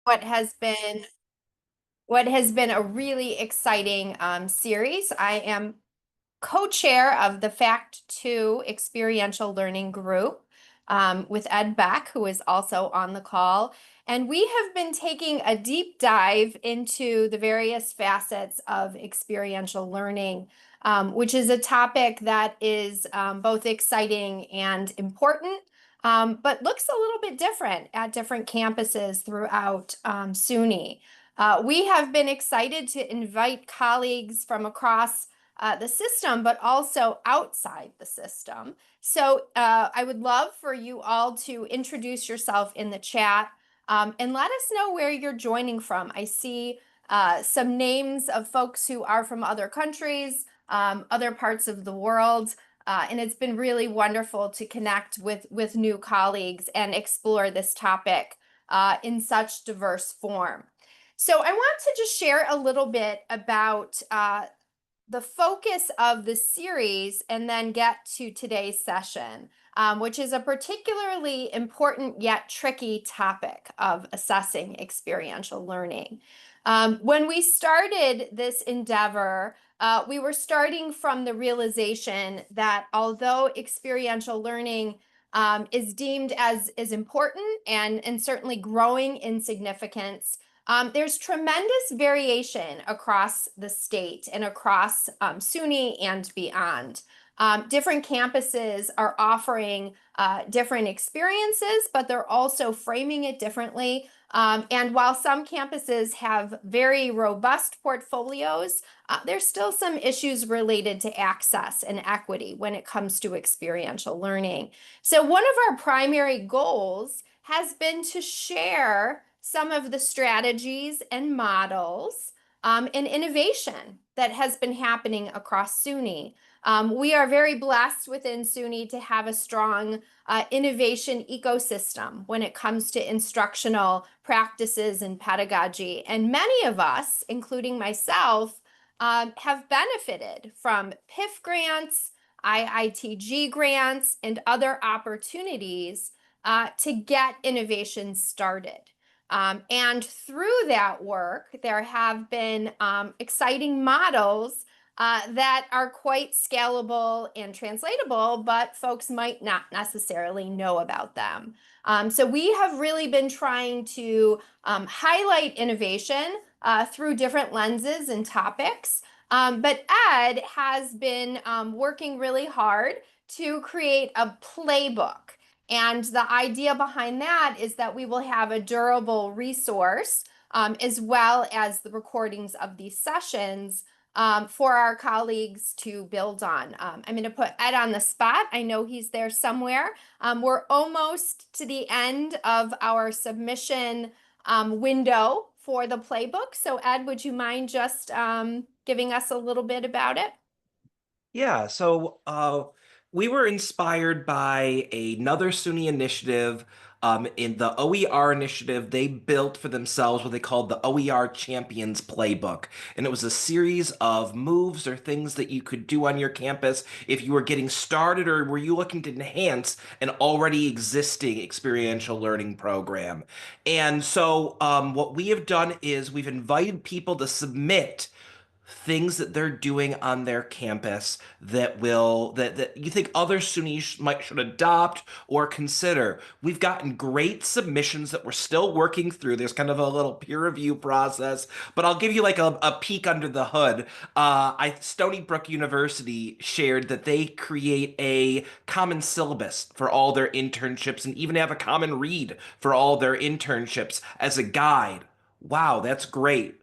what has been a really exciting series. I am co-chair of the FACT2 Experiential Learning Group with Ed Beck, who is also on the call. And we have been taking a deep dive into the various facets of experiential learning, which is a topic that is both exciting and important, but looks a little bit different at different campuses throughout SUNY. We have been excited to invite colleagues from across the system, but also outside the system. So I would love for you all to introduce yourself in the chat and let us know where you're joining from. I see some names of folks who are from other countries, other parts of the world. And it's been really wonderful to connect with new colleagues and explore this topic in such diverse form. So I want to just share a little bit about the focus of the series and then get to today's session, which is a particularly important yet tricky topic of assessing experiential learning. When we started this endeavor, we were starting from the realization that although experiential learning is deemed as important and certainly growing in significance, there's tremendous variation across the state and across SUNY and beyond. Different campuses are offering different experiences, but they're also framing it differently. And while some campuses have very robust portfolios, there's still some issues related to access and equity when it comes to experiential learning. So one of our primary goals has been to share some of the strategies and models and innovation that has been happening across SUNY. We are very blessed within SUNY to have a strong innovation ecosystem when it comes to instructional practices and pedagogy. And many of us, including myself, have benefited from PIF grants, IITG grants, and other opportunities to get innovation started. And through that work, there have been exciting models that are quite scalable and translatable, but folks might not necessarily know about them. So we have really been trying to highlight innovation through different lenses and topics. But Ed has been working really hard to create a playbook. And the idea behind that is that we will have a durable resource as well as the recordings of these sessions for our colleagues to build on. I'm going to put Ed on the spot. I know he's there somewhere. We're almost to the end of our submission window for the playbook. So Ed, would you mind just giving us a little bit about it? Yeah, so we were inspired by another SUNY initiative. In the OER initiative, they built for themselves what they called the OER Champions Playbook. And it was a series of moves or things that you could do on your campus if you were getting started or were you looking to enhance an already existing experiential learning program. And so what we have done is we've invited people to submit things that they're doing on their campus that you think other SUNYs should adopt or consider. We've gotten great submissions that we're still working through. There's kind of a little peer review process, but I'll give you like a peek under the hood. Stony Brook University shared that they create a common syllabus for all their internships and even have a common read for all their internships as a guide. Wow, that's great.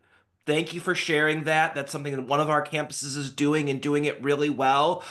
Thank you for sharing that. That's something that one of our campuses is doing and doing it really well.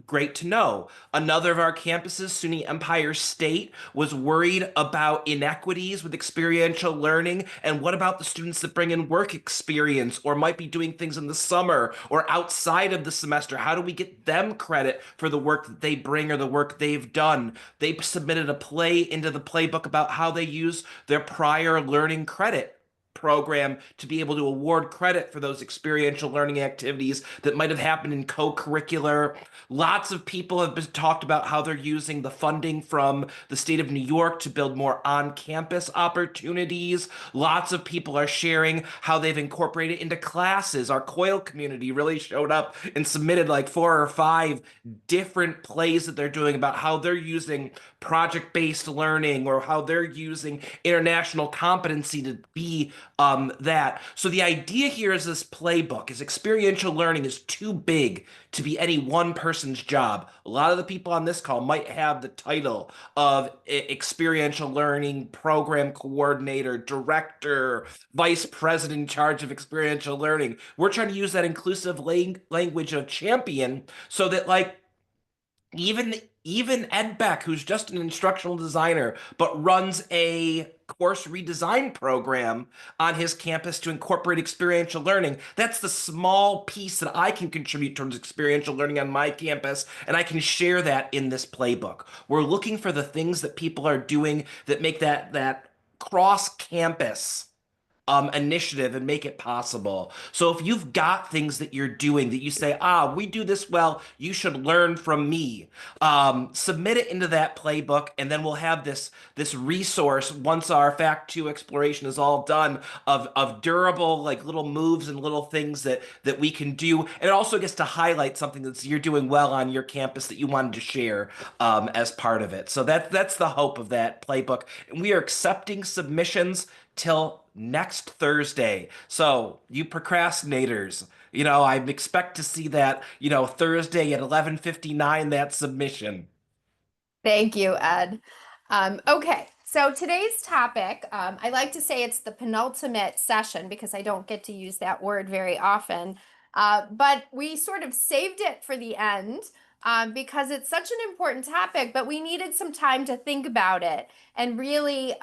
Great to know. Another of our campuses, SUNY Empire State, was worried about inequities with experiential learning. And what about the students that bring in work experience or might be doing things in the summer or outside of the semester? How do we get them credit for the work that they bring or the work they've done? They submitted a play into the playbook about how they use their prior learning credit. program to be able to award credit for those experiential learning activities that might have happened in co-curricular. Lots of people have talked about how they're using the funding from the state of New York to build more on-campus opportunities. Lots of people are sharing how they've incorporated into classes. Our COIL community really showed up and submitted like 4 or 5 different plays that they're doing about how they're using project-based learning or how they're using international competency to be that. So the idea here is this playbook is experiential learning is too big to be any one person's job. A lot of the people on this call might have the title of experiential learning program coordinator, director, vice president in charge of experiential learning. We're trying to use that inclusive language of champion so that like even even Ed Beck, who's just an instructional designer, but runs a course redesign program on his campus to incorporate experiential learning. That's the small piece that I can contribute towards experiential learning on my campus, and I can share that in this playbook. We're looking for the things that people are doing that make that cross campus initiative and make it possible. So if you've got things that you're doing that you say, we do this well, you should learn from me. Submit it into that playbook, and then we'll have this resource once our FACT2 exploration is all done of durable like little moves and little things that we can do. And it also gets to highlight something that you're doing well on your campus that you wanted to share as part of it. So that's the hope of that playbook. And we are accepting submissions till next Thursday. So, you procrastinators, I expect to see that, Thursday at 11:59 that submission. Thank you, Ed. Okay, so today's topic, I like to say it's the penultimate session because I don't get to use that word very often. But we sort of saved it for the end because it's such an important topic, but we needed some time to think about it and really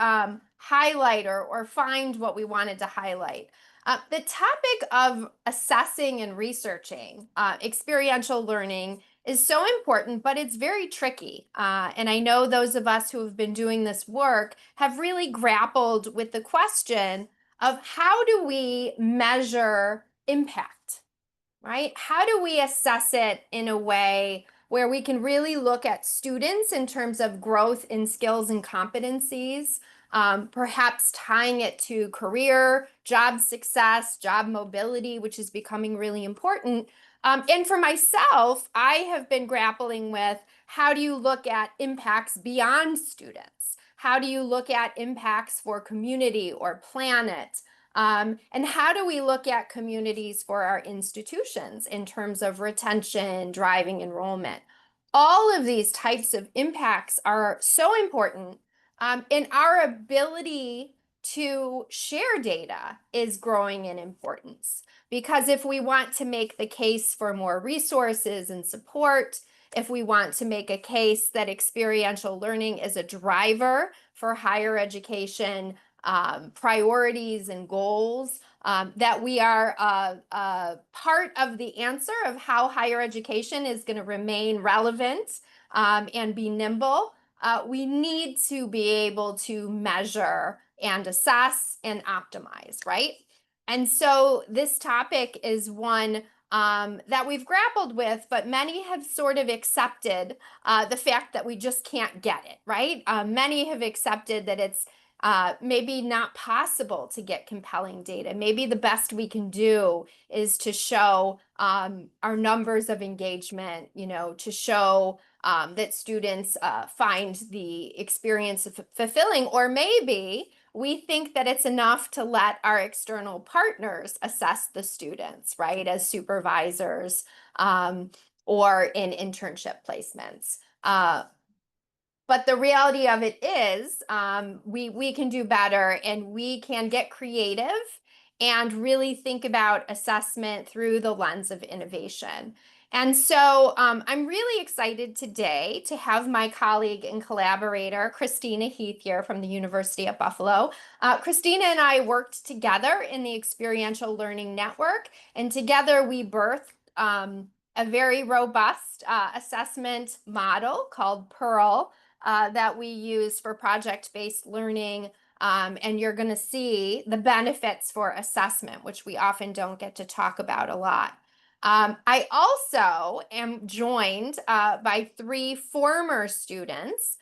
highlight or find what we wanted to highlight. The topic of assessing and researching experiential learning is so important, but it's very tricky. And I know those of us who have been doing this work have really grappled with the question of how do we measure impact, right? How do we assess it in a way where we can really look at students in terms of growth in skills and competencies, perhaps tying it to career, job success, job mobility, which is becoming really important. And for myself, I have been grappling with how do you look at impacts beyond students? How do you look at impacts for community or planet? And how do we look at communities for our institutions in terms of retention, driving enrollment? All of these types of impacts are so important, and our ability to share data is growing in importance. Because if we want to make the case for more resources and support, if we want to make a case that experiential learning is a driver for higher education priorities and goals, that we are part of the answer of how higher education is going to remain relevant and be nimble, we need to be able to measure and assess and optimize, right? And so this topic is one that we've grappled with, but many have sort of accepted the fact that we just can't get it, right? Many have accepted that it's maybe not possible to get compelling data. Maybe the best we can do is to show our numbers of engagement, to show that students find the experience fulfilling, or maybe we think that it's enough to let our external partners assess the students, right, as supervisors or in internship placements. But the reality of it is we can do better, and we can get creative and really think about assessment through the lens of innovation. And so I'm really excited today to have my colleague and collaborator, Christina Heath, here from the University of Buffalo. Christina and I worked together in the Experiential Learning Network, and together we birthed a very robust assessment model called Pearl that we use for project-based learning And you're going to see the benefits for assessment, which we often don't get to talk about a lot. I also am joined by three former students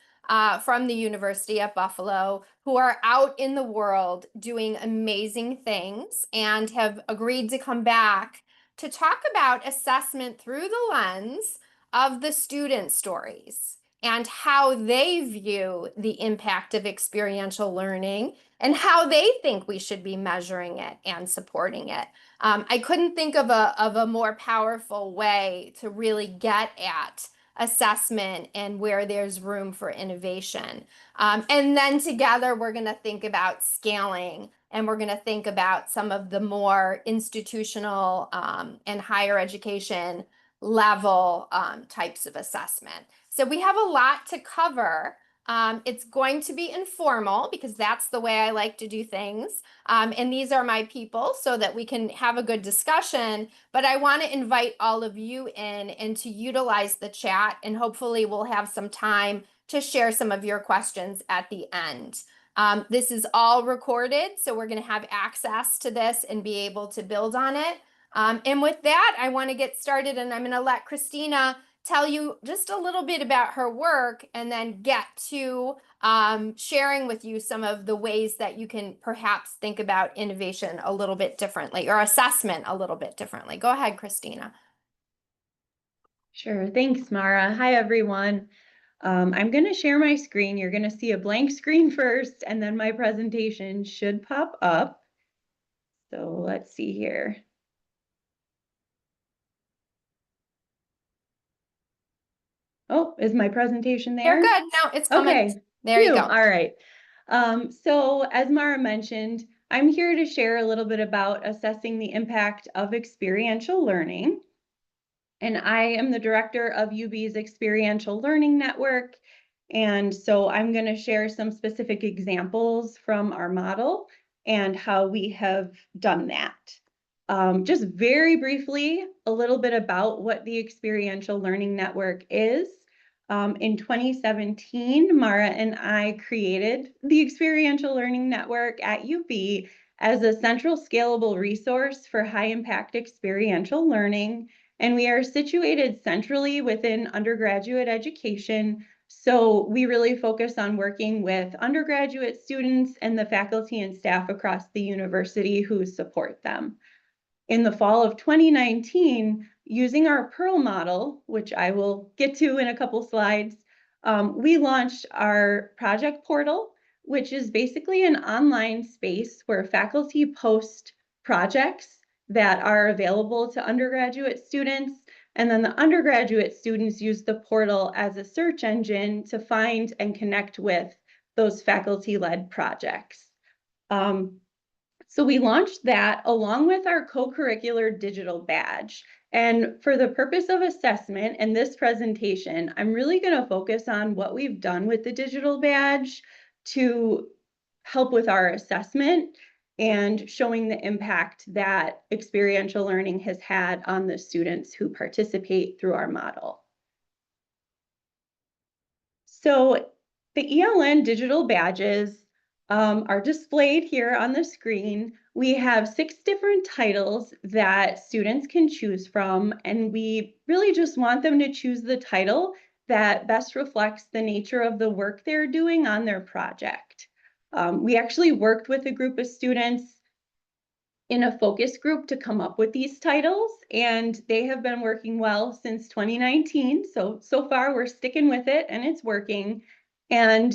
from the University at Buffalo who are out in the world doing amazing things and have agreed to come back to talk about assessment through the lens of the student stories and how they view the impact of experiential learning and how they think we should be measuring it and supporting it. I couldn't think of a more powerful way to really get at assessment and where there's room for innovation. And then together, we're going to think about scaling and we're going to think about some of the more institutional and higher education level types of assessment. So we have a lot to cover. It's going to be informal because that's the way I like to do things. And these are my people so that we can have a good discussion. But I want to invite all of you in and to utilize the chat, and hopefully we'll have some time to share some of your questions at the end. This is all recorded, so we're going to have access to this and be able to build on it. And with that, I want to get started, and I'm going to let Christina tell you just a little bit about her work and then get to sharing with you some of the ways that you can perhaps think about innovation a little bit differently or assessment a little bit differently. Go ahead, Christina. Sure. Thanks, Mara. Hi, everyone. I'm going to share my screen. You're going to see a blank screen first, and then my presentation should pop up. So let's see here. Oh, is my presentation there? You're good. No, it's coming. Okay. There you go. All right. So as Mara mentioned, I'm here to share a little bit about assessing the impact of experiential learning. And I am the director of UB's Experiential Learning Network. And so I'm going to share some specific examples from our model and how we have done that. Just very briefly, a little bit about what the Experiential Learning Network is. In 2017, Mara and I created the Experiential Learning Network at UB as a central scalable resource for high impact experiential learning. And we are situated centrally within undergraduate education. So we really focus on working with undergraduate students and the faculty and staff across the university who support them. In the fall of 2019, using our Pearl model, which I will get to in a couple slides, we launched our project portal, which is basically an online space where faculty post projects that are available to undergraduate students. And then the undergraduate students use the portal as a search engine to find and connect with those faculty-led projects. So we launched that along with our co-curricular digital badge. And for the purpose of assessment and this presentation, I'm really going to focus on what we've done with the digital badge to help with our assessment and showing the impact that experiential learning has had on the students who participate through our model. So the ELN digital badges are displayed here on the screen. We have 6 different titles that students can choose from, and we really just want them to choose the title that best reflects the nature of the work they're doing on their project. We actually worked with a group of students in a focus group to come up with these titles, and they have been working well since 2019. So far we're sticking with it and it's working. And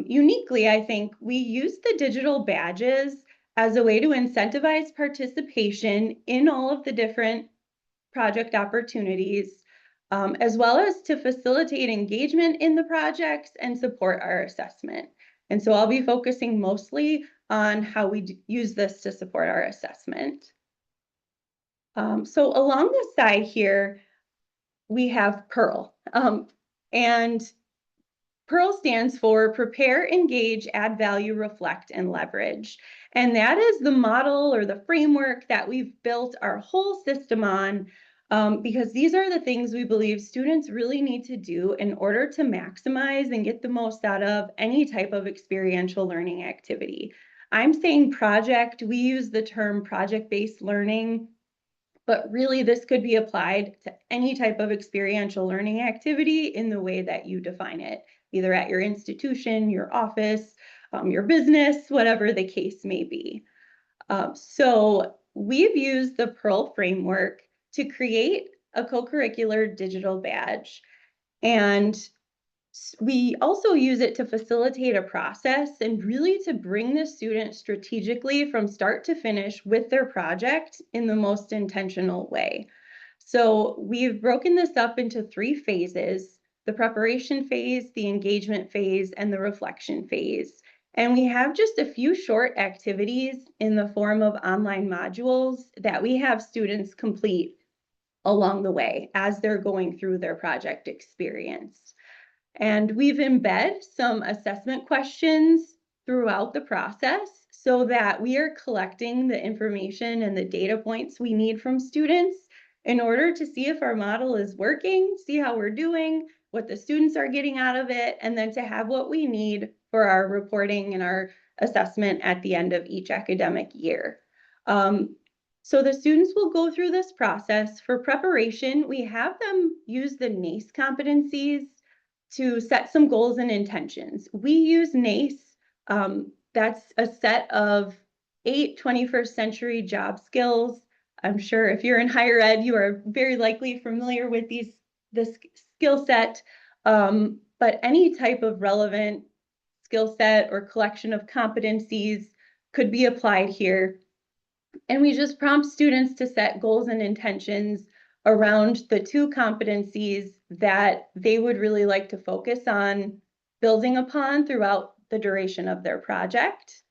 uniquely, I think we use the digital badges as a way to incentivize participation in all of the different project opportunities, as well as to facilitate engagement in the projects and support our assessment. And so I'll be focusing mostly on how we use this to support our assessment. So along the side here, we have PEARL. And PEARL stands for Prepare, Engage, Add Value, Reflect, and Leverage. And that is the model or the framework that we've built our whole system on. because these are the things we believe students really need to do in order to maximize and get the most out of any type of experiential learning activity. I'm saying project, we use the term project-based learning, but really this could be applied to any type of experiential learning activity in the way that you define it, either at your institution, your office, your business, whatever the case may be. So we've used the Pearl framework to create a co-curricular digital badge. And we also use it to facilitate a process and really to bring the student strategically from start to finish with their project in the most intentional way. So we've broken this up into 3 phases: the preparation phase, the engagement phase, and the reflection phase. And we have just a few short activities in the form of online modules that we have students complete along the way as they're going through their project experience. And we've embedded some assessment questions throughout the process so that we are collecting the information and the data points we need from students in order to see if our model is working, see how we're doing, what the students are getting out of it, and then to have what we need for our reporting and our assessment at the end of each academic year. So the students will go through this process. For preparation, we have them use the NACE competencies to set some goals and intentions. We use NACE. That's a set of 8 21st century job skills. I'm sure if you're in higher ed, you are very likely familiar with this skill set, but any type of relevant skill set or collection of competencies could be applied here. And we just prompt students to set goals and intentions around the 2 competencies that they would really like to focus on building upon throughout the duration of their project.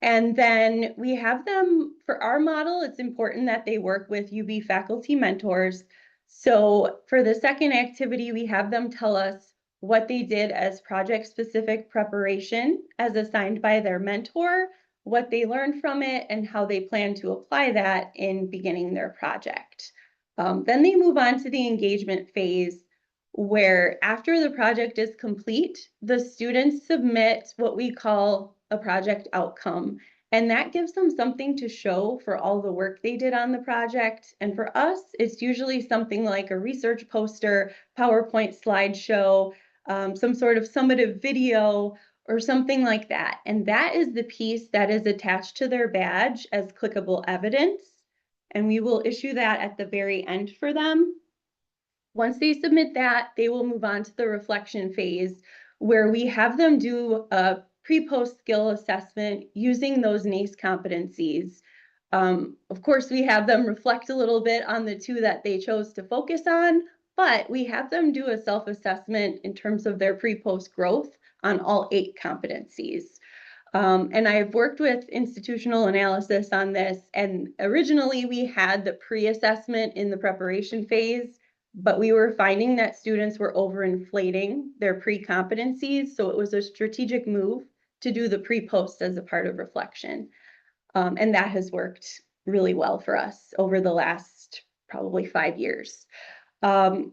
And then we have them, for our model, it's important that they work with UB faculty mentors. So for the second activity, we have them tell us what they did as project-specific preparation as assigned by their mentor, what they learned from it, and how they plan to apply that in beginning their project. Then they move on to the engagement phase, where after the project is complete, the students submit what we call a project outcome. And that gives them something to show for all the work they did on the project. And for us, it's usually something like a research poster, PowerPoint slideshow, some sort of summative video, or something like that. And that is the piece that is attached to their badge as clickable evidence. And we will issue that at the very end for them. Once they submit that, they will move on to the reflection phase, where we have them do a pre-post skill assessment using those NACE competencies. Of course, we have them reflect a little bit on the 2 that they chose to focus on, but we have them do a self-assessment in terms of their pre-post growth on all 8 competencies. And I've worked with institutional analysis on this, and originally we had the pre-assessment in the preparation phase, but we were finding that students were overinflating their pre-competencies, so it was a strategic move to do the pre-post as a part of reflection. And that has worked really well for us over the last probably 5 years.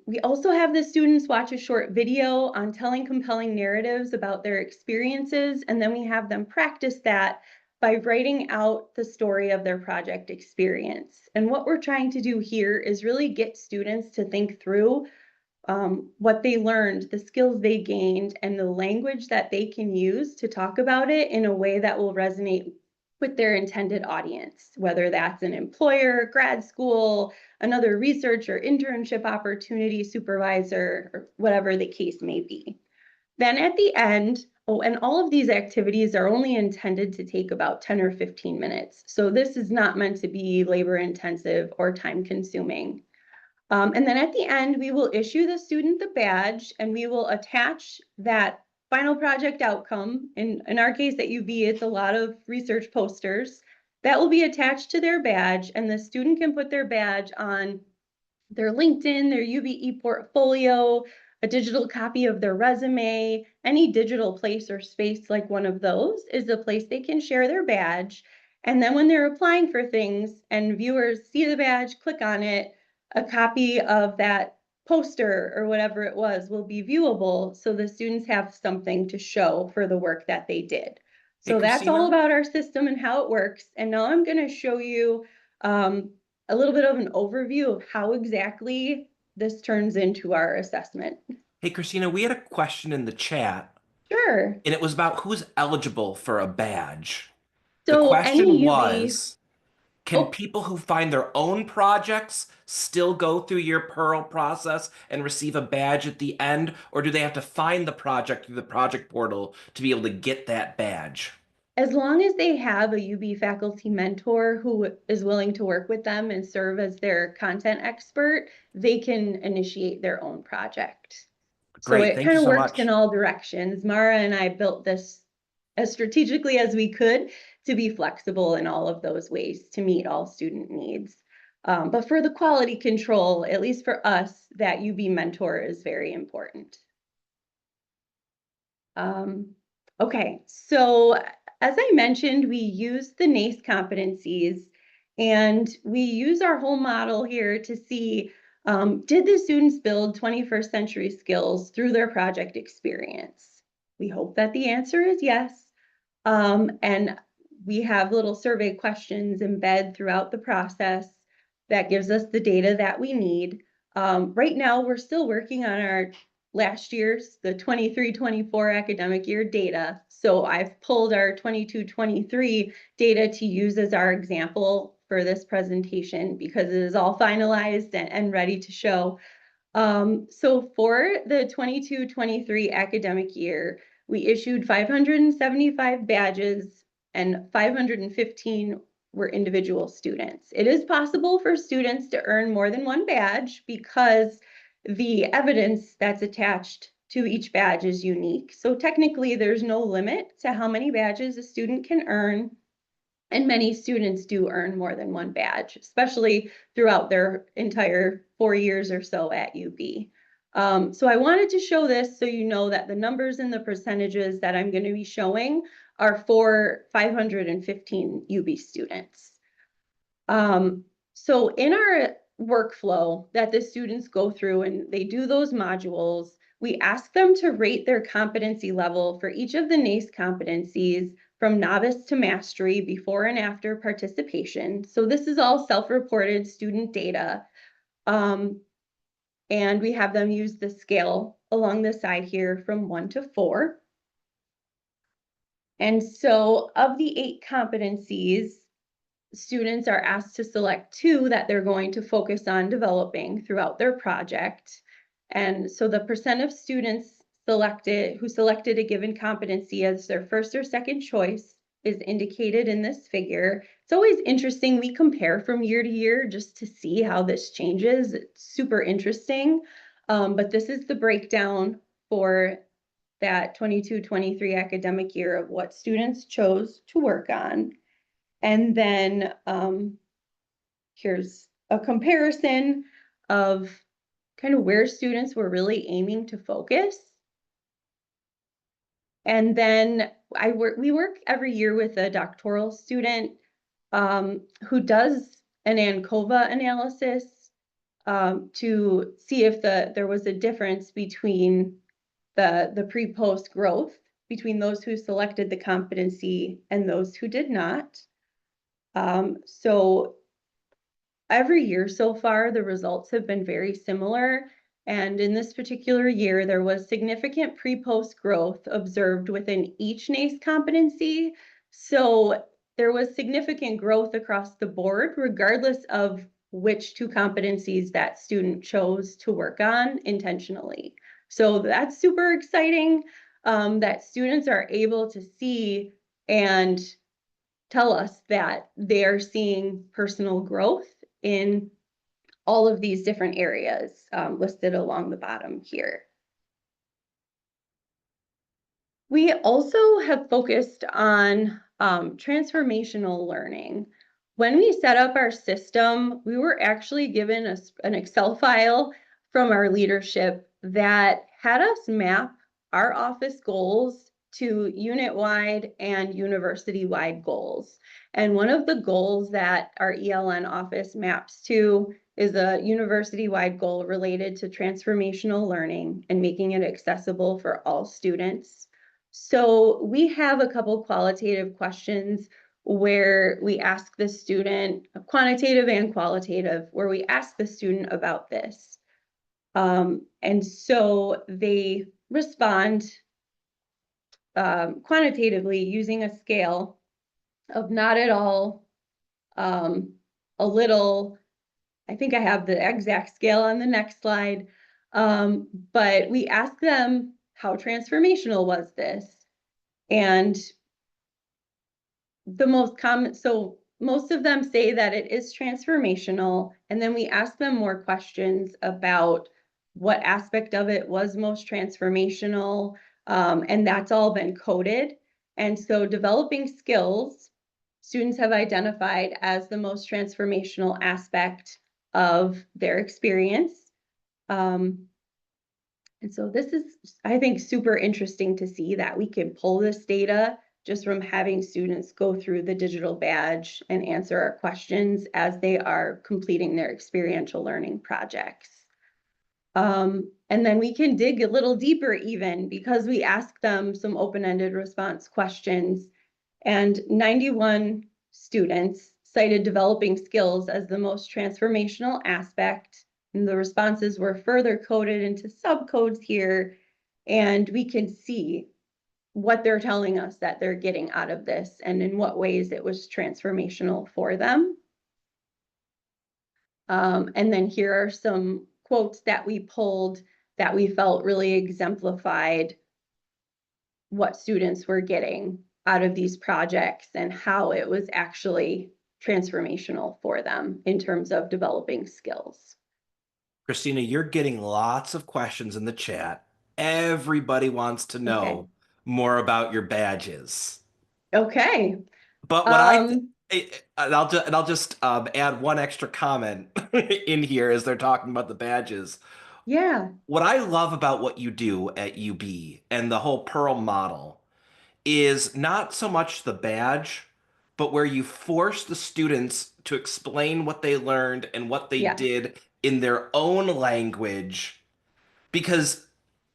We also have the students watch a short video on telling compelling narratives about their experiences, and then we have them practice that by writing out the story of their project experience. And what we're trying to do here is really get students to think through what they learned, the skills they gained, and the language that they can use to talk about it in a way that will resonate with their intended audience, whether that's an employer, grad school, another research or internship opportunity, supervisor, or whatever the case may be. Then at the end, and all of these activities are only intended to take about 10 or 15 minutes. So this is not meant to be labor intensive or time consuming. And then at the end, we will issue the student the badge, and we will attach that final project outcome. In our case at UB, it's a lot of research posters that will be attached to their badge, and the student can put their badge on their LinkedIn, their UB portfolio, a digital copy of their resume. Any digital place or space like one of those is a place they can share their badge. And then when they're applying for things and viewers see the badge, click on it, a copy of that poster or whatever it was will be viewable, so the students have something to show for the work that they did. Hey, So that's all Christina. about our system and how it works. And now I'm going to show you a little bit of an overview of how exactly this turns into our assessment. Hey, Christina, we had a question in the chat, Sure. and it was about who's eligible for a badge. The So question any UB, was, can oh, people who find their own projects still go through your Pearl process and receive a badge at the end, or do they have to find the project through the project portal to be able to get that badge? as long as they have a UB faculty mentor who is willing to work with them and serve as their content expert, they can initiate their own project. So Great, it thank kind you of so works in much. all directions. Mara and I built this as strategically as we could to be flexible in all of those ways to meet all student needs. But for the quality control, at least for us, that UB mentor is very important. Okay, so as I mentioned, we use the NACE competencies, and we use our whole model here to see, did the students build 21st century skills through their project experience? We hope that the answer is yes. And we have little survey questions embedded throughout the process that gives us the data that we need. Right now, we're still working on our last year's, the 23-24 academic year data. So I've pulled our 22-23 data to use as our example for this presentation because it is all finalized and ready to show. So for the 22-23 academic year, we issued 575 badges and 515 were individual students. It is possible for students to earn more than one badge because the evidence that's attached to each badge is unique. So technically there's no limit to how many badges a student can earn. And many students do earn more than one badge, especially throughout their entire 4 years or so at UB. So I wanted to show this so you know that the numbers and the percentages that I'm going to be showing are for 515 UB students. So in our workflow that the students go through and they do those modules, we ask them to rate their competency level for each of the NACE competencies from novice to mastery before and after participation. So this is all self-reported student data. And we have them use the scale along the side here from 1 to 4. And so of the 8 competencies, students are asked to select 2 that they're going to focus on developing throughout their project. And so the percent of students who selected a given competency as their first or second choice is indicated in this figure. It's always interesting. We compare from year to year just to see how this changes. It's super interesting. But this is the breakdown for that 22-23 academic year of what students chose to work on. And then here's a comparison of kind of where students were really aiming to focus. And then we work every year with a doctoral student who does an ANCOVA analysis to see if there was a difference between the pre-post growth between those who selected the competency and those who did not. So every year so far, the results have been very similar. And in this particular year, there was significant pre-post growth observed within each NACE competency. So there was significant growth across the board, regardless of which 2 competencies that student chose to work on intentionally. So that's super exciting that students are able to see and tell us that they are seeing personal growth in all of these different areas listed along the bottom here. We also have focused on transformational learning. When we set up our system, we were actually given an Excel file from our leadership that had us map our office goals to unit-wide and university-wide goals. And one of the goals that our ELN office maps to is a university-wide goal related to transformational learning and making it accessible for all students. So we have a couple qualitative questions where we ask the student, quantitative and qualitative, where we ask the student about this. And so they respond quantitatively using a scale of not at all, a little. I think I have the exact scale on the next slide. But we ask them, how transformational was this? And the most common, so most of them say that it is transformational. And then we ask them more questions about what aspect of it was most transformational. And that's all been coded. And so developing skills, students have identified as the most transformational aspect of their experience. And so this is, I think, super interesting to see that we can pull this data just from having students go through the digital badge and answer our questions as they are completing their experiential learning projects. And then we can dig a little deeper even because we ask them some open-ended response questions, and 91 students cited developing skills as the most transformational aspect. And the responses were further coded into subcodes here, and we can see what they're telling us that they're getting out of this and in what ways it was transformational for them. And then here are some quotes that we pulled that we felt really exemplified what students were getting out of these projects and how it was actually transformational for them in terms of developing skills. Christina, you're getting lots of questions in the chat. Everybody wants to know more about your badges. Okay. But what I'll just add one extra comment in here as they're talking about the badges. Yeah. What I love about what you do at UB and the whole Pearl model is not so much the badge, but where you force the students to explain what they learned and what they Yeah. did in their own language. Because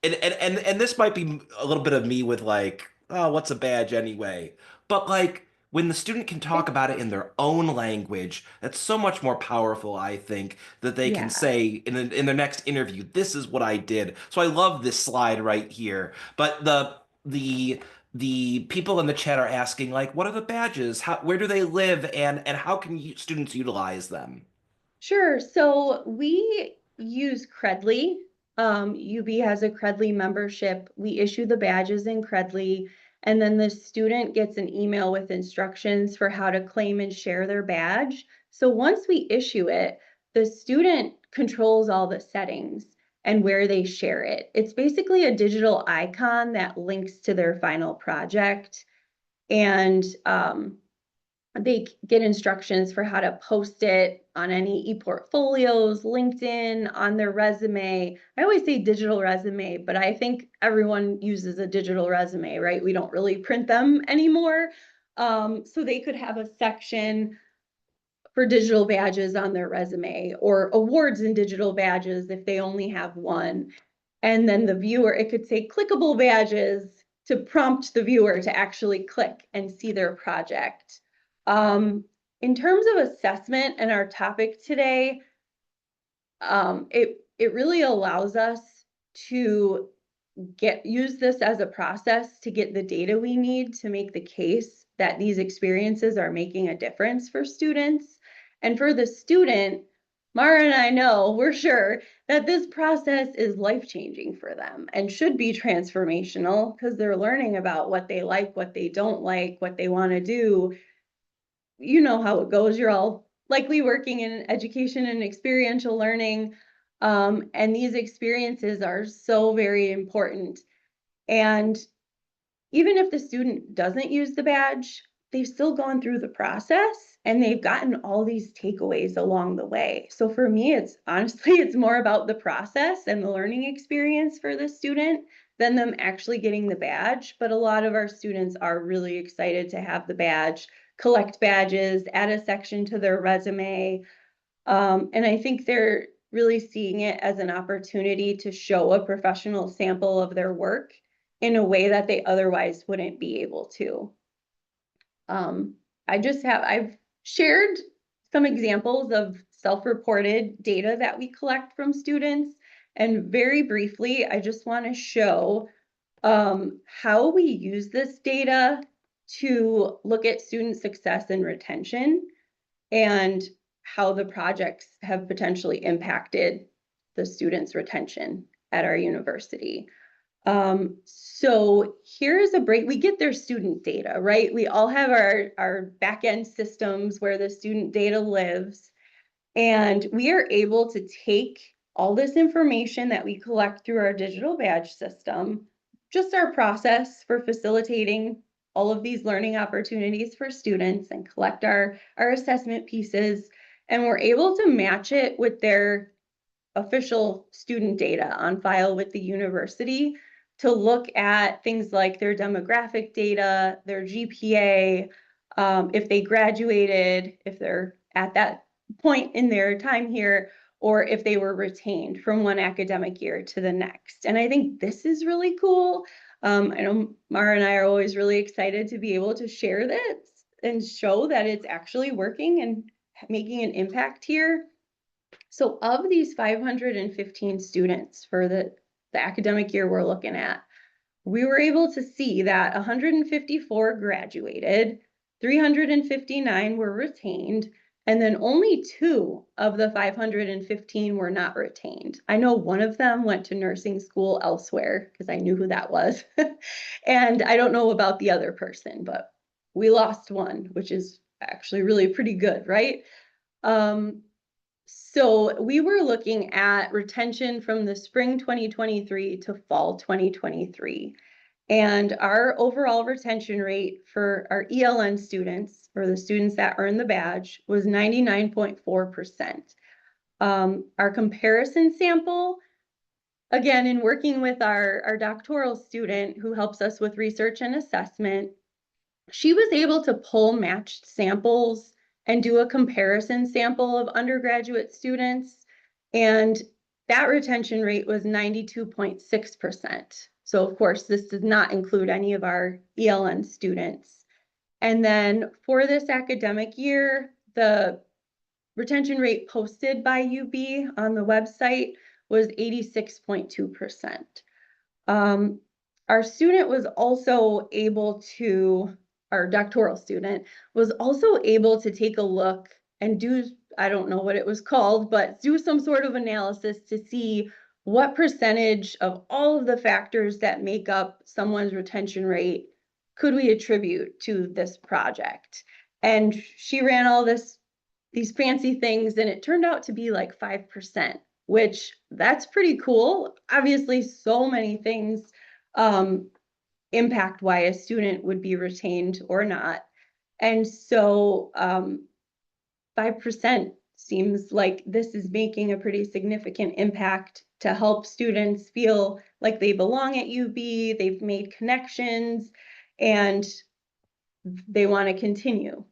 and this might be a little bit of me with like, oh, what's a badge anyway? But like when the student can talk about it in their own language, that's so much more powerful, I think, that they can Yeah. say in their next interview, this is what I did. So I love this slide right here. But the people in the chat are asking like, what are the badges? Where do they live and how can students utilize them? Sure. So we use Credly. UB has a Credly membership. We issue the badges in Credly, and then the student gets an email with instructions for how to claim and share their badge. So once we issue it, the student controls all the settings and where they share it. It's basically a digital icon that links to their final project. And they get instructions for how to post it on any e-portfolios, LinkedIn, on their resume. I always say digital resume, but I think everyone uses a digital resume, right? We don't really print them anymore. So they could have a section for digital badges on their resume, or awards and digital badges if they only have one. And then the viewer, it could say clickable badges to prompt the viewer to actually click and see their project. In terms of assessment and our topic today, it really allows us to use this as a process to get the data we need to make the case that these experiences are making a difference for students. And for the student, Mara and I know, we're sure, that this process is life-changing for them and should be transformational because they're learning about what they like, what they don't like, what they want to do. You know how it goes. You're all likely working in education and experiential learning. And these experiences are so very important. And even if the student doesn't use the badge, they've still gone through the process and they've gotten all these takeaways along the way. So for me, it's honestly, it's more about the process and the learning experience for the student than them actually getting the badge. But a lot of our students are really excited to have the badge collect badges, add a section to their resume. And I think they're really seeing it as an opportunity to show a professional sample of their work in a way that they otherwise wouldn't be able to. I've shared some examples of self-reported data that we collect from students. And very briefly, I just want to show how we use this data to look at student success and retention, and how the projects have potentially impacted the students' retention at our university. So here's a break. We get their student data, right? We all have our back-end systems where the student data lives, and we are able to take all this information that we collect through our digital badge system, just our process for facilitating all of these learning opportunities for students, and collect our assessment pieces, and we're able to match it with their official student data on file with the university to look at things like their demographic data, their GPA, if they graduated, if they're at that point in their time here, or if they were retained from one academic year to the next. And I think this is really cool. I know Mara and I are always really excited to be able to share this and show that it's actually working and making an impact here. So of these 515 students for the academic year we're looking at, we were able to see that 154 graduated, 359 were retained, and then only 2 of the 515 were not retained. I know one of them went to nursing school elsewhere because I knew who that was. And I don't know about the other person, but we lost one, which is actually really pretty good, right? So we were looking at retention from the spring 2023 to fall 2023. And our overall retention rate for our ELN students, or the students that earn the badge, was 99.4%. Our comparison sample, again, in working with our doctoral student who helps us with research and assessment, she was able to pull matched samples and do a comparison sample of undergraduate students, and that retention rate was 92.6%. So of course, this does not include any of our ELN students. And then for this academic year, the retention rate posted by UB on the website was 86.2%. Our student was also able to, our doctoral student was also able to take a look and do, I don't know what it was called, but do some sort of analysis to see what percentage of all of the factors that make up someone's retention rate could we attribute to this project. And she ran all these fancy things, and it turned out to be like 5%, which that's pretty cool. Obviously, so many things impact why a student would be retained or not. And so 5% seems like this is making a pretty significant impact to help students feel like they belong at UB, they've made connections, and they want to continue.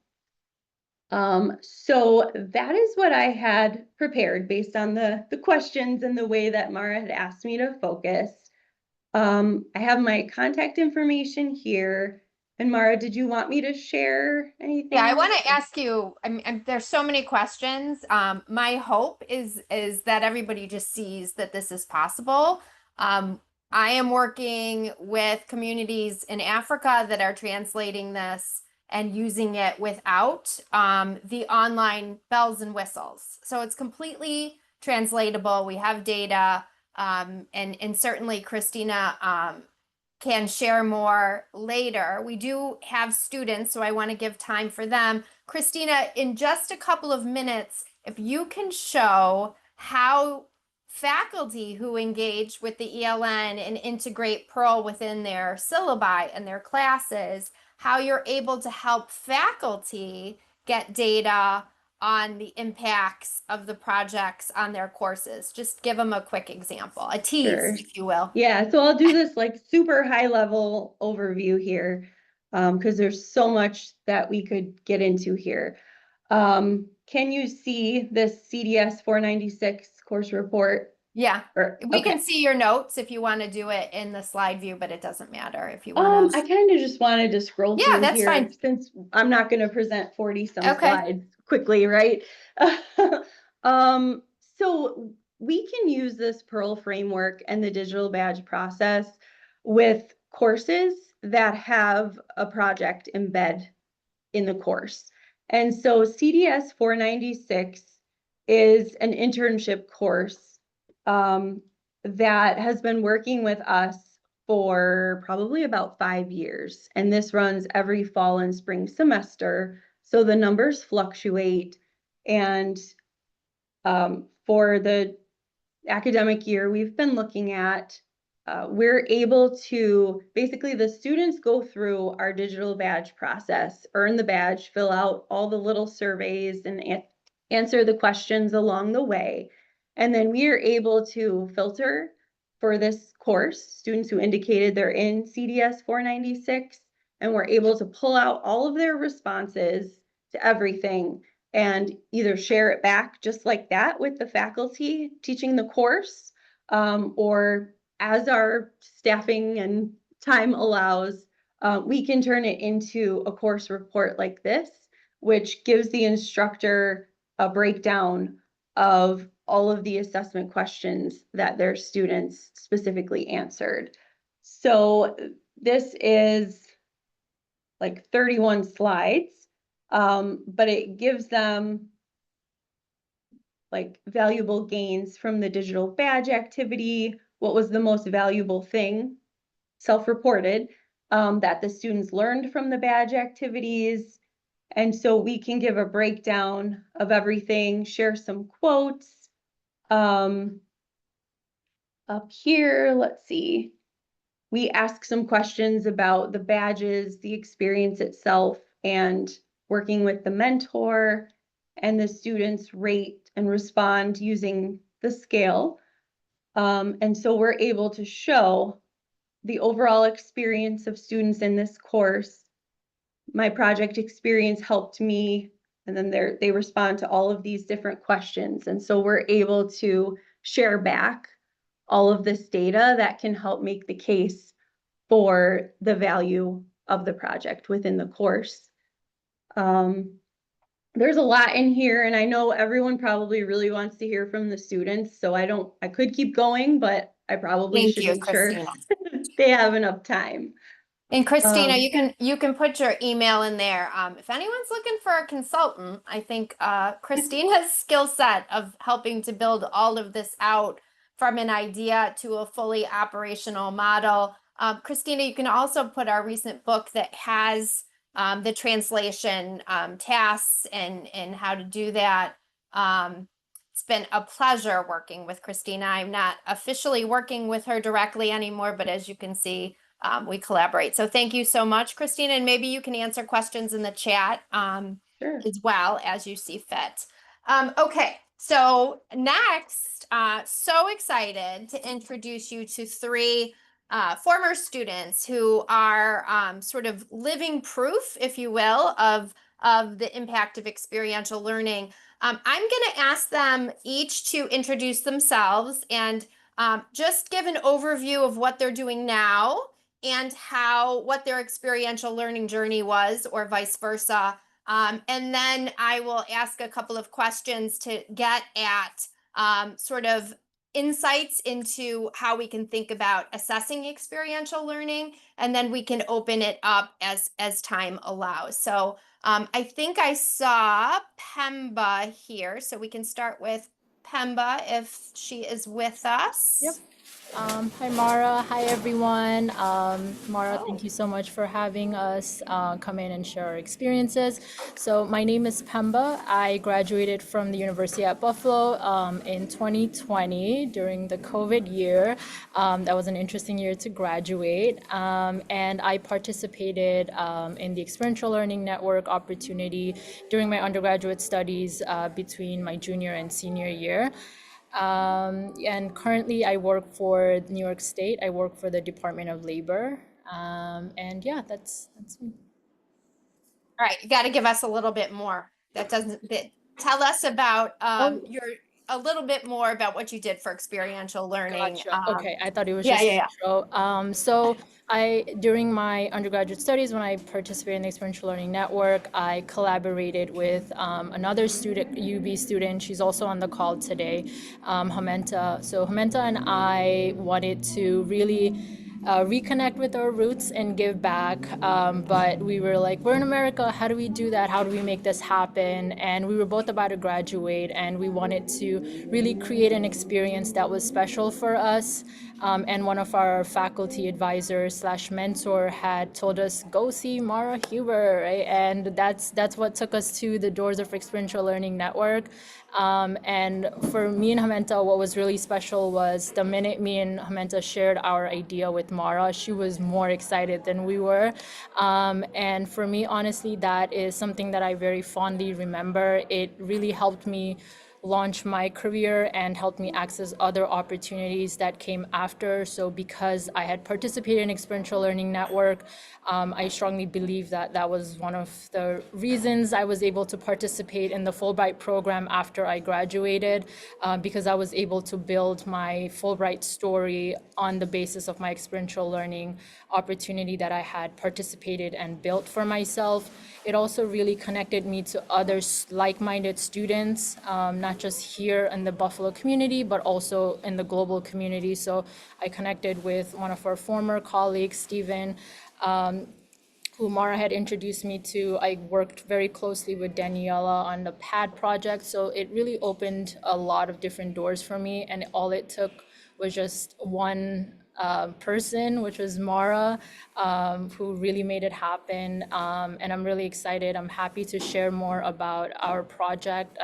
So that is what I had prepared based on the questions and the way that Mara had asked me to focus. I have my contact information here. And Mara, did you want me to share anything? Yeah, I want to ask you, there's so many questions. My hope is that everybody just sees that this is possible. I am working with communities in Africa that are translating this and using it without the online bells and whistles. So it's completely translatable. We have data, and certainly Christina can share more later. We do have students, so I want to give time for them. Christina, in just a couple of minutes, if you can show how faculty who engage with the ELN and integrate Pearl within their syllabi and their classes, how you're able to help faculty get data on the impacts of the projects on their courses. Just give them a quick example, a tease, Sure. if you will. Yeah, so I'll do this like super high level overview here. because there's so much that we could get into here. Can you see this CDS 496 course report? Yeah, we Okay. can see your notes if you want to do it in the slide view, but it doesn't matter if you want to. I kind of just wanted to scroll Yeah, through that's here fine. since I'm not going to present 40 some Okay. slides quickly, right? So we can use this Pearl framework and the digital badge process with courses that have a project embed in the course. And so CDS 496 is an internship course that has been working with us for probably about 5 years. And this runs every fall and spring semester. So the numbers fluctuate. And for the academic year we've been looking at, we're able to, basically the students go through our digital badge process, earn the badge, fill out all the little surveys and answer the questions along the way. And then we are able to filter for this course, students who indicated they're in CDS 496, and we're able to pull out all of their responses to everything and either share it back just like that with the faculty teaching the course, or as our staffing and time allows, we can turn it into a course report like this, which gives the instructor a breakdown of all of the assessment questions that their students specifically answered. So this is like 31 slides. But it gives them like valuable gains from the digital badge activity. What was the most valuable thing, self-reported, that the students learned from the badge activities. And so we can give a breakdown of everything, share some quotes. Up here, let's see. We ask some questions about the badges, the experience itself, and working with the mentor, and the students rate and respond using the scale. And so we're able to show the overall experience of students in this course. My project experience helped me, and then they respond to all of these different questions. And so we're able to share back all of this data that can help make the case for the value of the project within the course. There's a lot in here, and I know everyone probably really wants to hear from the students, so I could keep going, but I probably Thank should you, make sure Christina. they have enough time. And Christina, Um, you can put your email in there. If anyone's looking for a consultant, I think Christina's skill set of helping to build all of this out from an idea to a fully operational model. Christina, you can also put our recent book that has the translation tasks and how to do that. It's been a pleasure working with Christina. I'm not officially working with her directly anymore, but as you can see, we collaborate. So thank you so much, Christina. And maybe you can answer questions in the chat sure. as well as you see fit. Okay, so next, so excited to introduce you to three former students who are sort of living proof, if you will, of the impact of experiential learning. I'm going to ask them each to introduce themselves and just give an overview of what they're doing now and what their experiential learning journey was, or vice versa. And then I will ask a couple of questions to get at sort of insights into how we can think about assessing experiential learning, and then we can open it up as time allows. So I think I saw Pemba here, so we can start with Pemba if she is with us. Yep. Hi, Mara. Hi, everyone. Mara, thank you so much for having us come in and share our experiences. So my name is Pemba. I graduated from the University at Buffalo in 2020 during the COVID year. That was an interesting year to graduate. And I participated in the Experiential Learning Network opportunity during my undergraduate studies between my junior and senior year. And currently I work for New York State. I work for the Department of Labor. And yeah, that's me. All right, you got to give us a little bit more. Tell us about your a little bit more about what you did for experiential learning. Gotcha. Okay, I thought it was Yeah, just yeah, an yeah. intro. So during my undergraduate studies, when I participated in the Experiential Learning Network, I collaborated with another student, UB student. She's also on the call today, Hemanta. So Hemanta and I wanted to really reconnect with our roots and give back. But we were like, we're in America. How do we do that? How do we make this happen? And we were both about to graduate, and we wanted to really create an experience that was special for us. And one of our faculty advisors slash mentor had told us, go see Mara Huber, right? And that's what took us to the doors of Experiential Learning Network. And for me and Hemanta, what was really special was the minute me and Hemanta shared our idea with Mara, she was more excited than we were. And for me, honestly, that is something that I very fondly remember. It really helped me launch my career and helped me access other opportunities that came after. So because I had participated in Experiential Learning Network, I strongly believe that that was one of the reasons I was able to participate in the Fulbright program after I graduated, because I was able to build my Fulbright story on the basis of my experiential learning opportunity that I had participated and built for myself. It also really connected me to other like-minded students, not just here in the Buffalo community, but also in the global community. So I connected with one of our former colleagues, Stephen, who Mara had introduced me to. I worked very closely with Daniela on the PAD project. So it really opened a lot of different doors for me. And all it took was just one person, which was Mara, who really made it happen. And I'm really excited. I'm happy to share more about our project.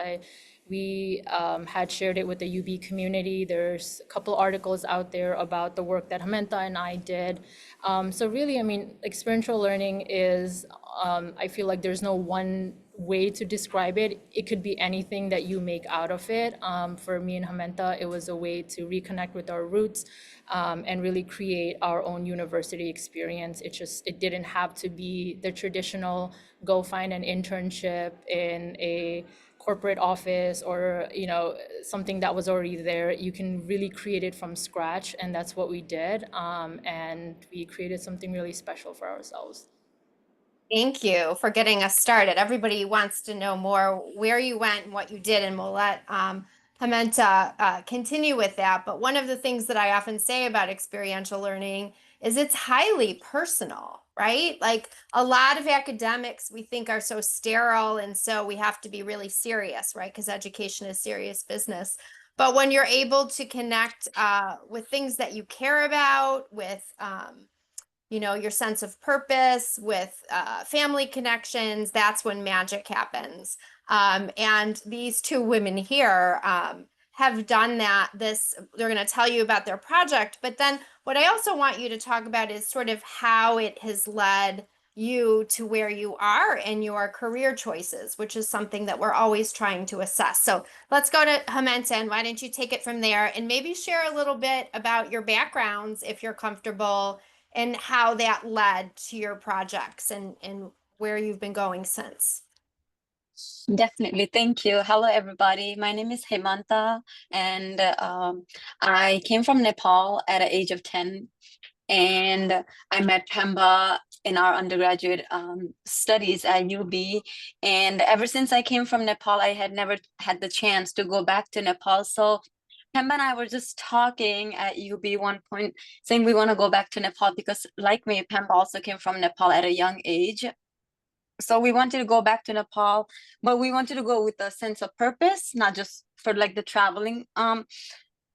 We had shared it with the UB community. There's a couple articles out there about the work that Hemanta and I did. So really, I mean, experiential learning is, I feel like there's no one way to describe it. It could be anything that you make out of it. For me and Hemanta, it was a way to reconnect with our roots and really create our own university experience. It didn't have to be the traditional go find an internship in a corporate office or something that was already there. You can really create it from scratch, and that's what we did. And we created something really special for ourselves. Thank you for getting us started. Everybody wants to know more where you went and what you did, and we'll let Hemanta continue with that. But one of the things that I often say about experiential learning is it's highly personal, right? Like a lot of academics we think are so sterile, and so we have to be really serious, right? Because education is serious business. But when you're able to connect with things that you care about, with your sense of purpose, with family connections, that's when magic happens. And these two women here have done that. They're going to tell you about their project, but then what I also want you to talk about is sort of how it has led you to where you are in your career choices, which is something that we're always trying to assess. So let's go to Hemanta, and why don't you take it from there and maybe share a little bit about your backgrounds, if you're comfortable, and how that led to your projects and where you've been going since. Definitely. Thank you. Hello, everybody. My name is Hemanta, and I came from Nepal at the age of 10, and I met Pemba in our undergraduate studies at UB. And ever since I came from Nepal, I had never had the chance to go back to Nepal. So Pemba and I were just talking at UB one point, saying we want to go back to Nepal because, like me, Pemba also came from Nepal at a young age. So we wanted to go back to Nepal, but we wanted to go with a sense of purpose, not just for like the traveling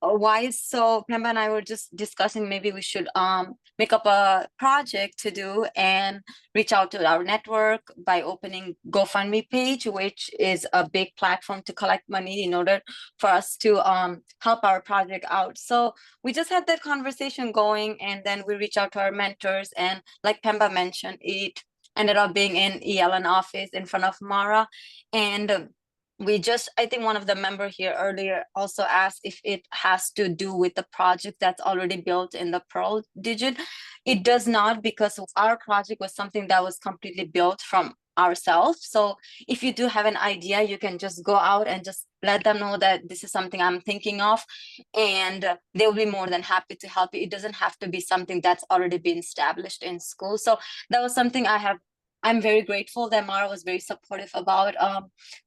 wise. So Pemba and I were just discussing maybe we should make up a project to do and reach out to our network by opening GoFundMe page, which is a big platform to collect money in order for us to help our project out. So we just had that conversation going, and then we reached out to our mentors, and like Pemba mentioned, it ended up being in ELN office in front of Mara. And I think one of the member here earlier also asked if it has to do with the project that's already built in the Pearl Digit. It does not, because our project was something that was completely built from ourselves. So if you do have an idea, you can just go out and just let them know that this is something I'm thinking of, and they will be more than happy to help you. It doesn't have to be something that's already been established in school. So that was something I'm very grateful that Mara was very supportive about,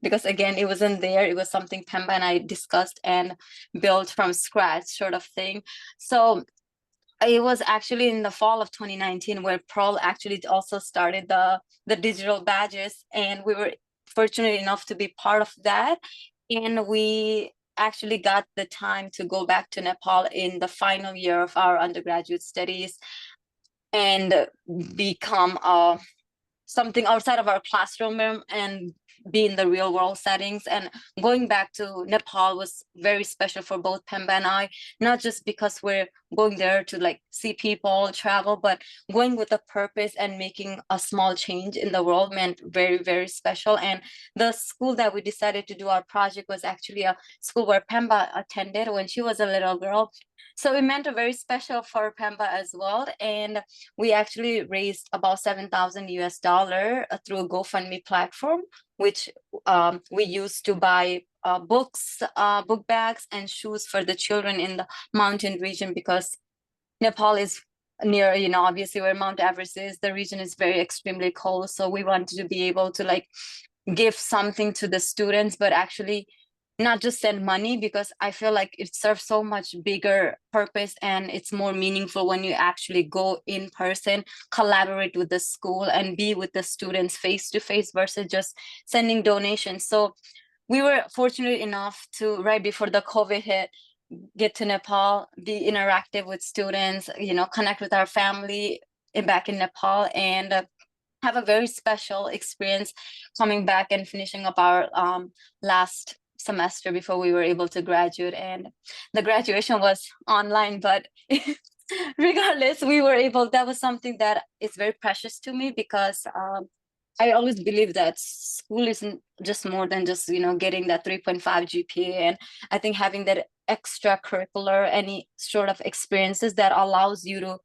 because again, it wasn't there. It was something Pemba and I discussed and built from scratch, sort of thing. So it was actually in the fall of 2019 where Pearl actually also started the digital badges, and we were fortunate enough to be part of that. And we actually got the time to go back to Nepal in the final year of our undergraduate studies and become something outside of our classroom and be in the real world settings. And going back to Nepal was very special for both Pemba and I, not just because we're going there to like see people, travel, but going with a purpose and making a small change in the world meant very, very special. And the school that we decided to do our project was actually a school where Pemba attended when she was a little girl. So it meant a very special for Pemba as well. And we actually raised about 7,000 US dollar through a GoFundMe platform, which we used to buy books, book bags, and shoes for the children in the mountain region, because Nepal is near, obviously where Mount Everest is. The region is very extremely cold. So we wanted to be able to like give something to the students, but actually not just send money, because I feel like it serves so much bigger purpose and it's more meaningful when you actually go in person, collaborate with the school, and be with the students face to face versus just sending donations. So we were fortunate enough to, right before the COVID hit, get to Nepal, be interactive with students, connect with our family back in Nepal, and have a very special experience coming back and finishing up our last semester before we were able to graduate. And the graduation was online, but regardless, we were able, that was something that is very precious to me, because I always believe that school isn't just more than just, getting that 3.5 GPA. And I think having that extracurricular, any sort of experiences that allows you to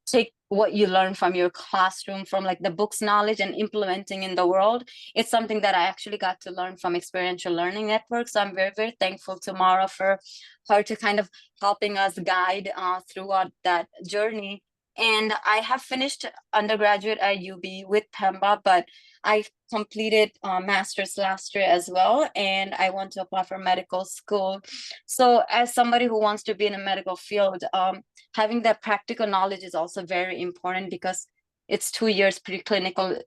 take what you learn from your classroom, from like the books knowledge, and implementing in the world. It's something that I actually got to learn from Experiential Learning Network. So I'm very, very thankful to Mara for her to kind of helping us guide throughout that journey. And I have finished undergraduate at UB with Pemba, but I completed master's last year as well, and I want to apply for medical school. So as somebody who wants to be in a medical field, having that practical knowledge is also very important, because it's 2 years preclinical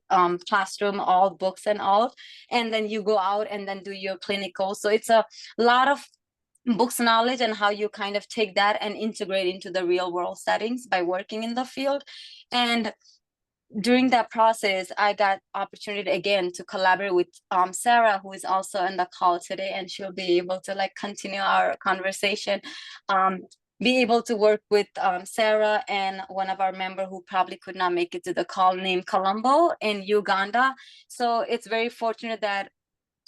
classroom, all books and all, and then you go out and then do your clinical. So it's a lot of books knowledge and how you kind of take that and integrate into the real world settings by working in the field. And during that process, I got opportunity again to collaborate with Sara, who is also in the call today, and she'll be able to like continue our conversation. Be able to work with Sara and one of our member who probably could not make it to the call, named Colombo in Uganda. So it's very fortunate that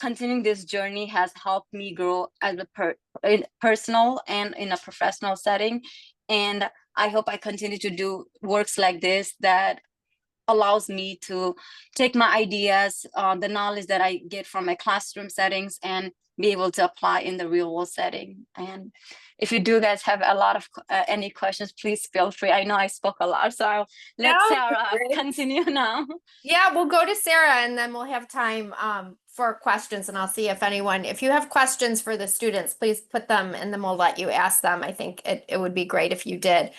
continuing this journey has helped me grow as a personal and in a professional setting. And I hope I continue to do works like this that allows me to take my ideas, the knowledge that I get from my classroom settings, and be able to apply in the real world setting. And if you do guys have a lot of any questions, please feel free. I know I spoke a lot, so I'll let Sara continue now. Yeah, we'll go to Sara and then we'll have time for questions, and I'll see if you have questions for the students, please put them and then we'll let you ask them. I think it would be great if you did.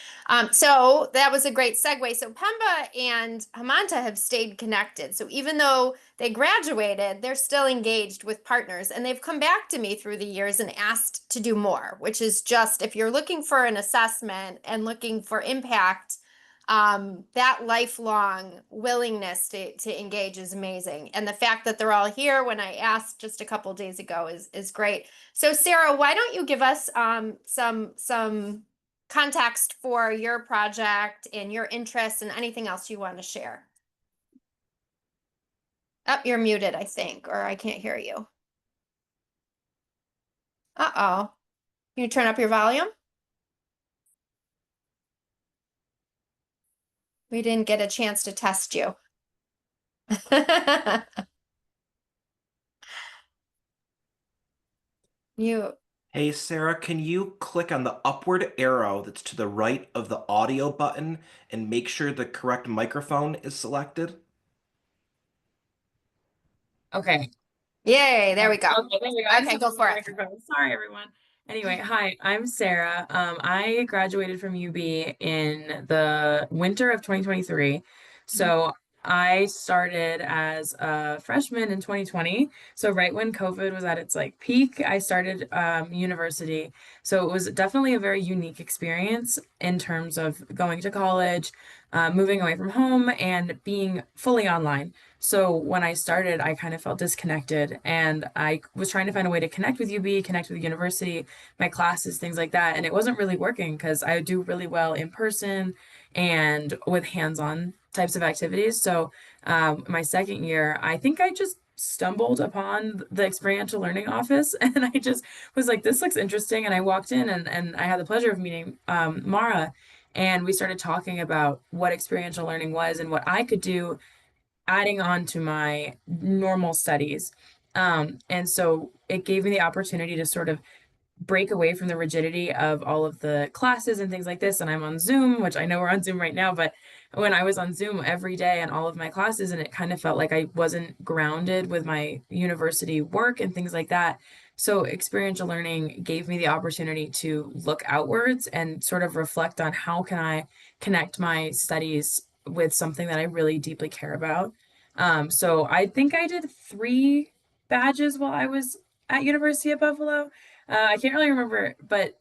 So that was a great segue. So Pemba and Hemanta have stayed connected. So even though they graduated, they're still engaged with partners, and they've come back to me through the years and asked to do more, which is just, if you're looking for an assessment and looking for impact, that lifelong willingness to engage is amazing. And the fact that they're all here when I asked just a couple days ago is great. So Sara, why don't you give us some context for your project and your interests and anything else you want to share? Oh, you're muted, I think, or I can't hear you. Uh-oh. Can you turn up your volume? We didn't get a chance to test you. You, Hey, Sarah, can you click on the upward arrow that's to the right of the audio button and make sure the correct microphone is selected? Okay. yay, there we go. Okay, there we go. I just Okay, have go to for move it. the microphone. Sorry, everyone. Anyway, hi, I'm Sarah. I graduated from UB in the winter of 2023. So I started as a freshman in 2020. So right when COVID was at its like peak, I started university. So it was definitely a very unique experience in terms of going to college, moving away from home, and being fully online. So when I started, I kind of felt disconnected, and I was trying to find a way to connect with UB, connect with the university, my classes, things like that. And it wasn't really working because I do really well in person and with hands-on types of activities. So my second year, I think I just stumbled upon the experiential learning office and I just was like, this looks interesting. And I walked in and I had the pleasure of meeting Mara, and we started talking about what experiential learning was and what I could do adding on to my normal studies. And so it gave me the opportunity to sort of break away from the rigidity of all of the classes and things like this. And I'm on Zoom, which I know we're on Zoom right now, but when I was on Zoom every day and all of my classes, and it kind of felt like I wasn't grounded with my university work and things like that. So experiential learning gave me the opportunity to look outwards and sort of reflect on how can I connect my studies with something that I really deeply care about. So I think I did 3 badges while I was at University of Buffalo. I can't really remember, but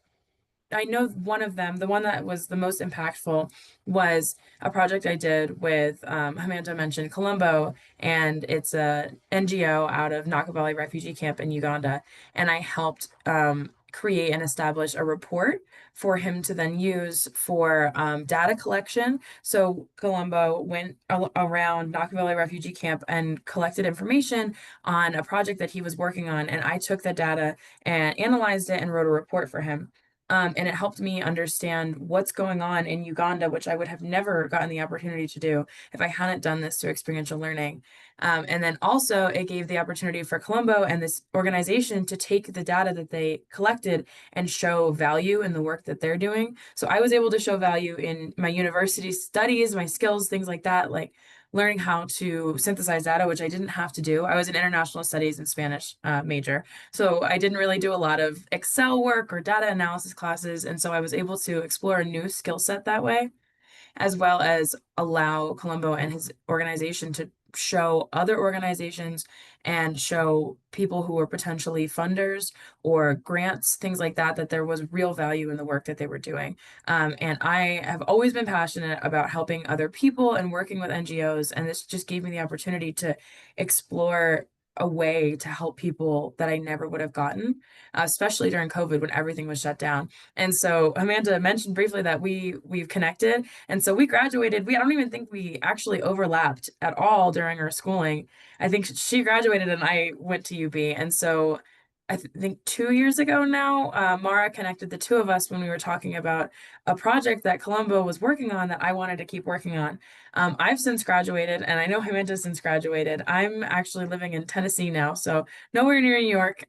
I know one of them, the one that was the most impactful, was a project I did with Hemanta mentioned Colombo, and it's a NGO out of Nakivale refugee camp in Uganda, and I helped create and establish a report for him to then use for data collection. So Colombo went around Nakivale refugee camp and collected information on a project that he was working on, and I took the data and analyzed it and wrote a report for him. And it helped me understand what's going on in Uganda, which I would have never gotten the opportunity to do if I hadn't done this through experiential learning. And then also, it gave the opportunity for Colombo and this organization to take the data that they collected and show value in the work that they're doing. So I was able to show value in my university studies, my skills, things like that, like learning how to synthesize data, which I didn't have to do. I was an international studies and Spanish major. So I didn't really do a lot of Excel work or data analysis classes. And so I was able to explore a new skill set that way, as well as allow Colombo and his organization to show other organizations and show people who were potentially funders or grants, things like that, that there was real value in the work that they were doing. And I have always been passionate about helping other people and working with NGOs. And this just gave me the opportunity to explore a way to help people that I never would have gotten, especially during COVID when everything was shut down. And so Amanda mentioned briefly that we've connected, and so we graduated. I don't even think we actually overlapped at all during our schooling. I think she graduated and I went to UB. And so think 2 years ago now, Mara connected the two of us when we were talking about a project that Colombo was working on that I wanted to keep working on. I've since graduated, and I know Hemanta's since graduated. I'm actually living in Tennessee now, so nowhere near New York.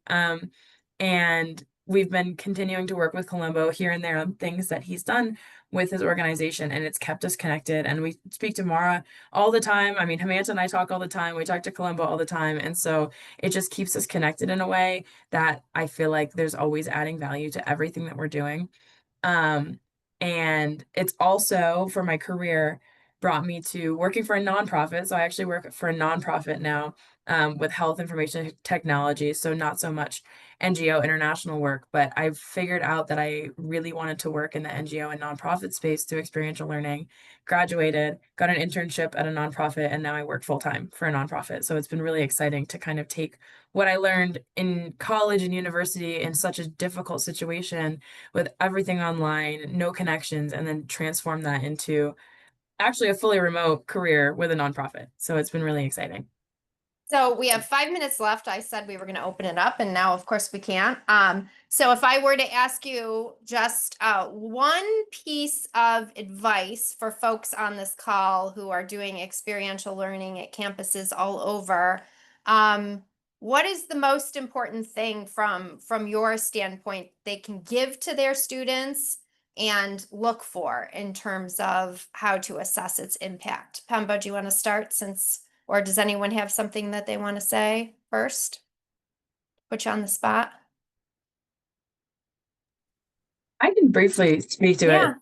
And we've been continuing to work with Colombo here and there on things that he's done with his organization, and it's kept us connected. And we speak to Mara all the time. I mean, Hemanta and I talk all the time. We talk to Colombo all the time. And so it just keeps us connected in a way that I feel like there's always adding value to everything that we're doing. And it's also, for my career, brought me to working for a nonprofit. So I actually work for a nonprofit now, with health information technology. So not so much NGO international work, but I've figured out that I really wanted to work in the NGO and nonprofit space through experiential learning. Graduated, got an internship at a nonprofit, and now I work full time for a nonprofit. So it's been really exciting to kind of take what I learned in college and university in such a difficult situation with everything online, no connections, and then transform that into actually a fully remote career with a nonprofit. So it's been really exciting. So we have 5 minutes left. I said we were going to open it up, and now, of course, we can't. So if I were to ask you just one piece of advice for folks on this call who are doing experiential learning at campuses all over, what is the most important thing from your standpoint they can give to their students and look for in terms of how to assess its impact? Pemba, do you want to start or does anyone have something that they want to say first? Put you on the spot. I can briefly speak to Yeah. it.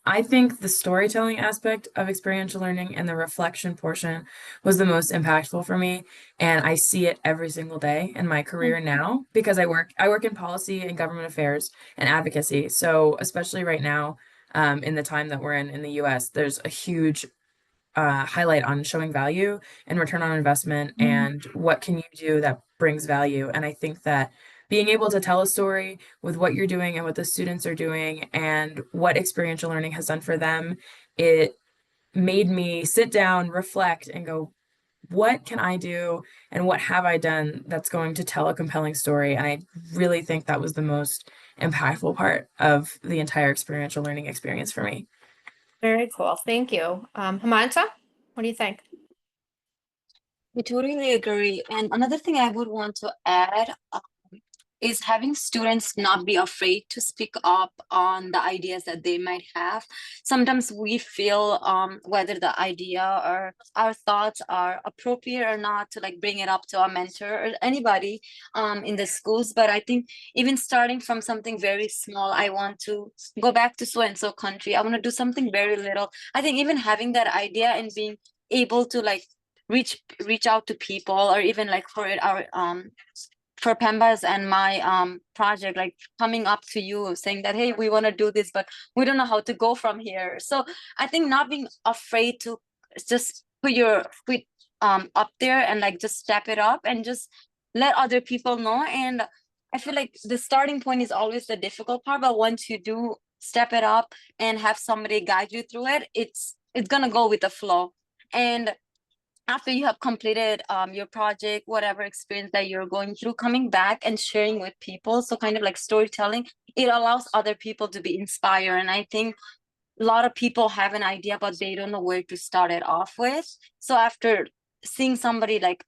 I think the storytelling aspect of experiential learning and the reflection portion was the most impactful for me. And I see it every single day in my career now because I work in policy and government affairs and advocacy. So especially right now, in the time that we're in the US, there's a huge highlight on showing value and return on investment and what can you do that brings value. And I think that being able to tell a story with what you're doing and what the students are doing and what experiential learning has done for them, it made me sit down, reflect, and go, what can I do and what have I done that's going to tell a compelling story? And I really think that was the most impactful part of the entire experiential learning experience for me. Very cool. Thank you. Hemanta, what do you think? I totally agree. And another thing I would want to add is having students not be afraid to speak up on the ideas that they might have. Sometimes we feel whether the idea or our thoughts are appropriate or not to like bring it up to our mentor or anybody in the schools. But I think even starting from something very small, I want to go back to so and so country. I want to do something very little. I think even having that idea and being able to like reach out to people, or even like for Pemba's and my project, like coming up to you saying that, hey, we want to do this, but we don't know how to go from here. So I think not being afraid to just put your feet up there and like just step it up and just let other people know. And I feel like the starting point is always the difficult part, but once you do step it up and have somebody guide you through it, it's gonna go with the flow. And after you have completed your project, whatever experience that you're going through, coming back and sharing with people, so kind of like storytelling, it allows other people to be inspired. And I think a lot of people have an idea but they don't know where to start it off with. So after seeing somebody like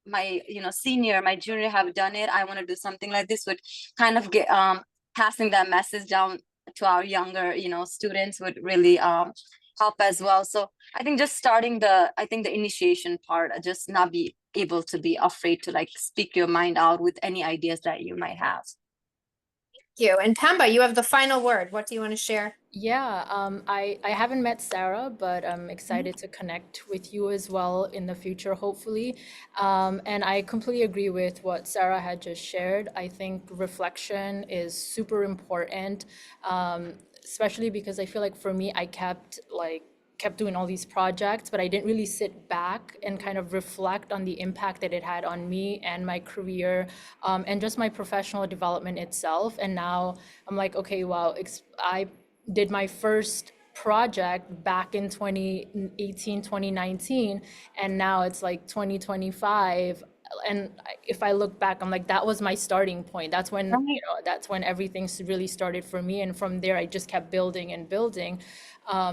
my senior, my junior have done it, I want to do something like this, would kind of get passing that message down to our younger students would really help as well. So I think just starting the initiation part, just not be able to be afraid to like speak your mind out with any ideas that you might have. Thank you. And Pemba, you have the final word. What do you want to share? Yeah, I haven't met Sara, but I'm excited to connect with you as well in the future, hopefully. And I completely agree with what Sara had just shared. I think reflection is super important, especially because I feel like for me, I kept doing all these projects, but I didn't really sit back and kind of reflect on the impact that it had on me and my career, and just my professional development itself. And now I'm like, okay, wow, I did my first project back in 2018, 2019, and now it's like 2025. And if I look back, I'm like, that was my starting point. That's when, that's when everything really started for me. And from there, I just kept building and building.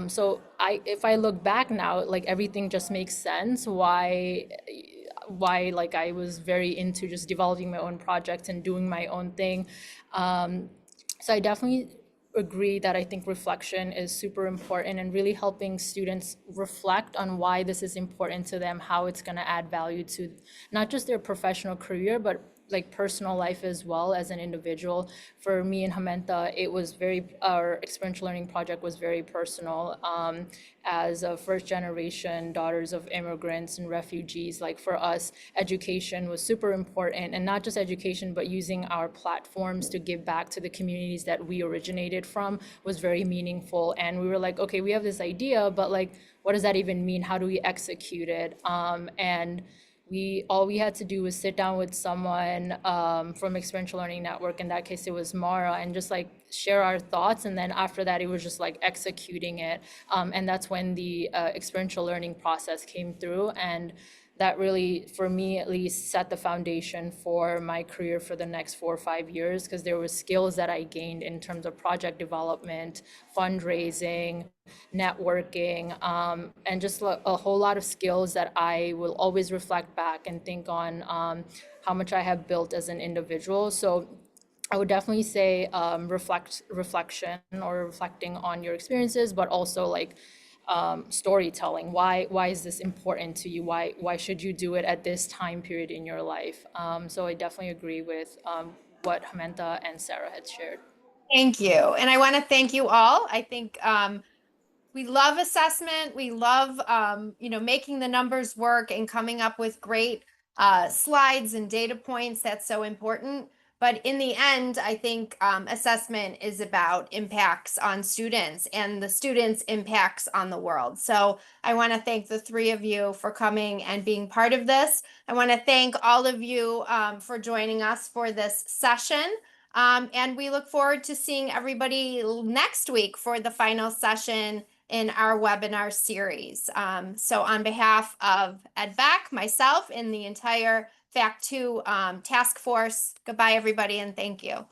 So if I look back now, like everything just makes sense why like I was very into just developing my own projects and doing my own thing. So I definitely agree that I think reflection is super important, and really helping students reflect on why this is important to them, how it's going to add value to not just their professional career, but like personal life as well as an individual. For me and Hemanta, our experiential learning project was very personal. As a first generation daughters of immigrants and refugees, like for us, education was super important, and not just education, but using our platforms to give back to the communities that we originated from was very meaningful. And we were like, okay, we have this idea, but like, what does that even mean? How do we execute it? And all we had to do was sit down with someone from Experiential Learning Network. In that case, it was Mara, and just like share our thoughts. And then after that, it was just like executing it. And that's when the experiential learning process came through. And that really, for me at least, set the foundation for my career for the next 4 or 5 years, because there were skills that I gained in terms of project development, fundraising, networking, and just a whole lot of skills that I will always reflect back and think on how much I have built as an individual. So I would definitely say reflection or reflecting on your experiences, but also like storytelling. Why is this important to you? Why should you do it at this time period in your life? So I definitely agree with what Hemanta and Sara had shared. Thank you. And I want to thank you all. I think we love assessment. We love, making the numbers work and coming up with great slides and data points. That's so important. But in the end, I think assessment is about impacts on students and the students' impacts on the world. So I want to thank the three of you for coming and being part of this. I want to thank all of you for joining us for this session. And we look forward to seeing everybody next week for the final session in our webinar series. So on behalf of Ed Beck, myself, and the entire FACT2 task force, goodbye everybody and thank you.